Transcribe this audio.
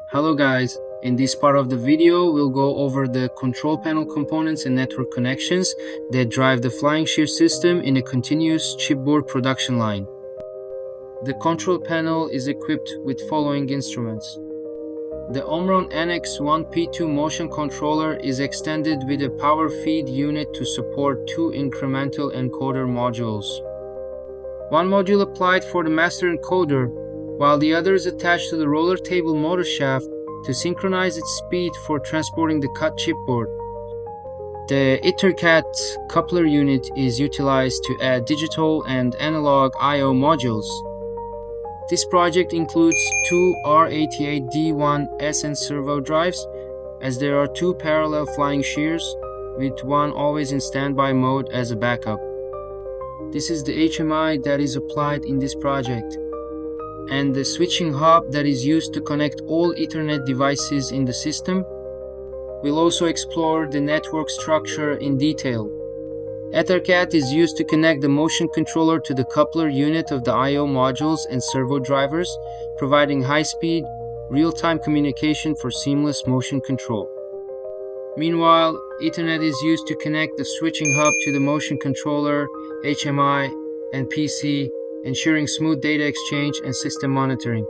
Hello guys, in this part of the video we'll go over the control panel components and network connections that drive the Flying Shear system in a continuous chipboard production line. The control panel is equipped with following instruments. The Omron NX1P2 Motion Controller is extended with a power feed unit to support two incremental encoder modules. One module applied for the master encoder, while the other is attached to the roller table motor shaft to synchronize its speed for transporting the cut chipboard. The EtherCAT Coupler Unit is utilized to add digital and analog I/O modules. This project includes two R88D1SN Servo Drives, as there are two parallel flying shears, with one always in standby mode as a backup. This is the HMI that is applied in this project, and the switching hub that is used to connect all Ethernet devices in the system. We'll also explore the network structure in detail. EtherCAT is used to connect the motion controller to the coupler unit of the I/O modules and servo drivers, providing high-speed, real-time communication for seamless motion control. Meanwhile, Ethernet is used to connect the switching hub to the motion controller, HMI, and PC, ensuring smooth data exchange and system monitoring.